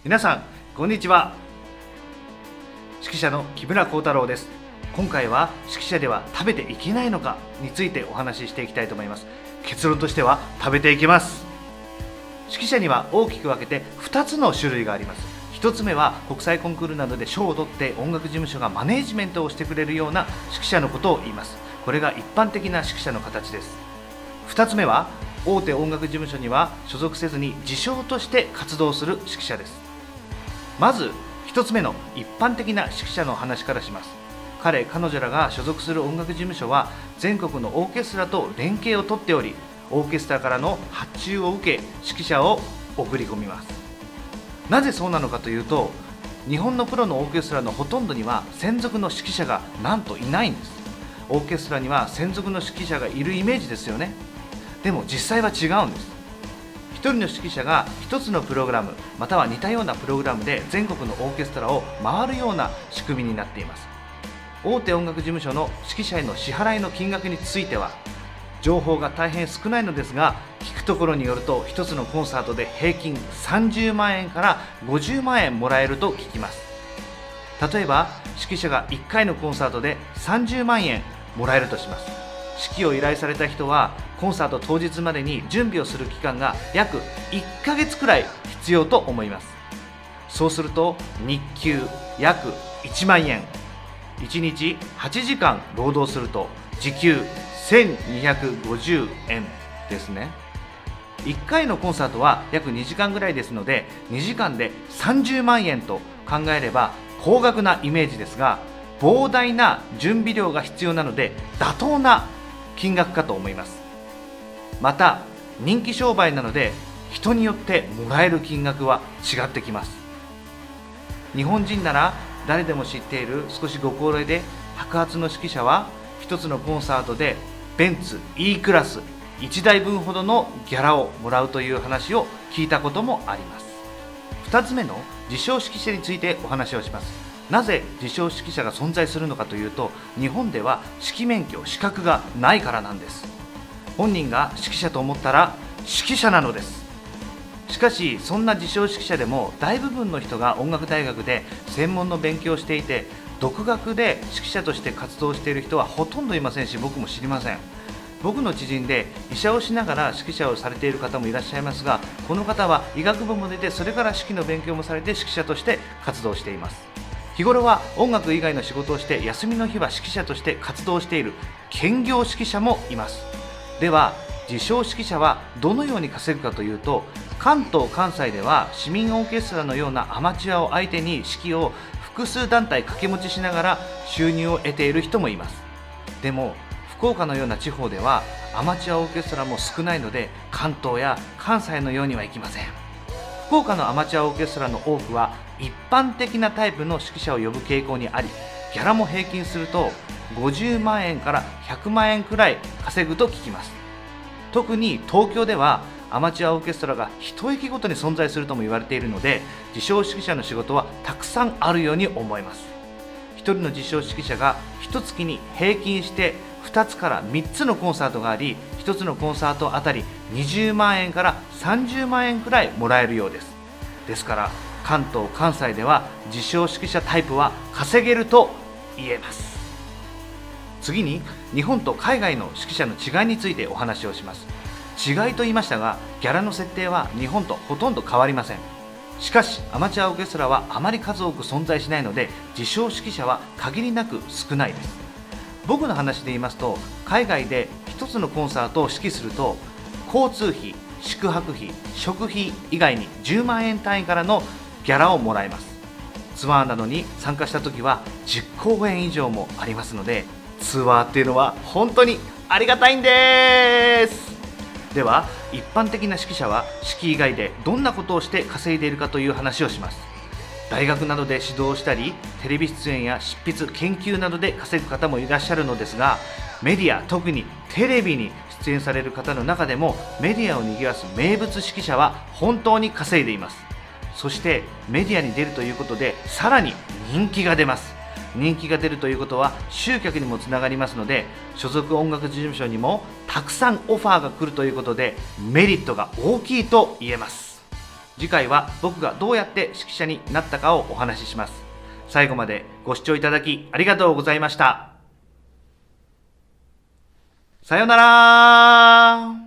皆さんこんにちは。指揮者の木村幸太郎です。今回は指揮者では食べていけないのかについてお話ししていきたいと思います。結論としては食べていけます。指揮者には大きく分けて2つの種類があります。1つ目は国際コンクールなどで賞を取って音楽事務所がマネージメントをしてくれるような指揮者のことを言います。これが一般的な指揮者の形です。2つ目は大手音楽事務所には所属せずに自称として活動する指揮者です。まず1つ目の一般的な指揮者の話からします。彼女らが所属する音楽事務所は全国のオーケストラと連携をとっており、オーケストラからの発注を受け指揮者を送り込みます。なぜそうなのかというと、日本のプロのオーケストラのほとんどには専属の指揮者がなんといないんです。オーケストラには専属の指揮者がいるイメージですよね。でも実際は違うんです。一人の指揮者が一つのプログラムまたは似たようなプログラムで全国のオーケストラを回るような仕組みになっています。大手音楽事務所の指揮者への支払いの金額については情報が大変少ないのですが、聞くところによると一つのコンサートで平均30万円から50万円もらえると聞きます。例えば指揮者が1回のコンサートで30万円もらえるとします。指揮を依頼された人はコンサート当日までに準備をする期間が約1ヶ月くらい必要と思います。そうすると日給約1万円、1日8時間労働すると時給1250円ですね。1回のコンサートは約2時間ぐらいですので、2時間で30万円と考えれば高額なイメージですが、膨大な準備量が必要なので妥当な金額かと思います。また人気商売なので人によってもらえる金額は違ってきます。日本人なら誰でも知っている少しご高齢で白髪の指揮者は一つのコンサートでベンツ E クラス1台分ほどのギャラをもらうという話を聞いたこともあります。2つ目の自称指揮者についてお話をします。なぜ自称指揮者が存在するのかというと、日本では指揮免許資格がないからなんです。本人が指揮者と思ったら指揮者なのです。しかしそんな自称指揮者でも大部分の人が音楽大学で専門の勉強をしていて、独学で指揮者として活動している人はほとんどいませんし、僕も知りません。僕の知人で医者をしながら指揮者をされている方もいらっしゃいますが、この方は医学部も出てそれから指揮の勉強もされて指揮者として活動しています。日頃は音楽以外の仕事をして休みの日は指揮者として活動している兼業指揮者もいます。では自称指揮者はどのように稼ぐかというと、関東関西では市民オーケストラのようなアマチュアを相手に指揮を複数団体掛け持ちしながら収入を得ている人もいます。でも福岡のような地方ではアマチュアオーケストラも少ないので、関東や関西のようにはいきません。福岡のアマチュアオーケストラの多くは一般的なタイプの指揮者を呼ぶ傾向にあり、ギャラも平均すると50万円から100万円くらい稼ぐと聞きます。特に東京ではアマチュアオーケストラが一駅ごとに存在するとも言われているので、自称指揮者の仕事はたくさんあるように思います。一人の自称指揮者が一月に平均して2つから3つのコンサートがあり、1つのコンサートあたり20万円から30万円くらいもらえるようです。ですから関東関西では自称指揮者タイプは稼げると言えます。次に日本と海外の指揮者の違いについてお話をします。違いと言いましたが、ギャラの設定は日本とほとんど変わりません。しかしアマチュアオーケストラはあまり数多く存在しないので、自称指揮者は限りなく少ないです。僕の話で言いますと、海外で一つのコンサートを指揮すると交通費、宿泊費、食費以外に10万円単位からのギャラをもらえます。ツアーなどに参加した時は10公演以上もありますので、ツアーっていうのは本当にありがたいんです。では一般的な指揮者は指揮以外でどんなことをして稼いでいるかという話をします。大学などで指導したり、テレビ出演や執筆、研究などで稼ぐ方もいらっしゃるのですが、メディア、特にテレビに出演される方の中でもメディアを賑わす名物指揮者は本当に稼いでいます。そしてメディアに出るということでさらに人気が出ます。人気が出るということは集客にもつながりますので、所属音楽事務所にもたくさんオファーが来るということでメリットが大きいと言えます。次回は僕がどうやって指揮者になったかをお話しします。最後までご視聴いただきありがとうございました。さようなら。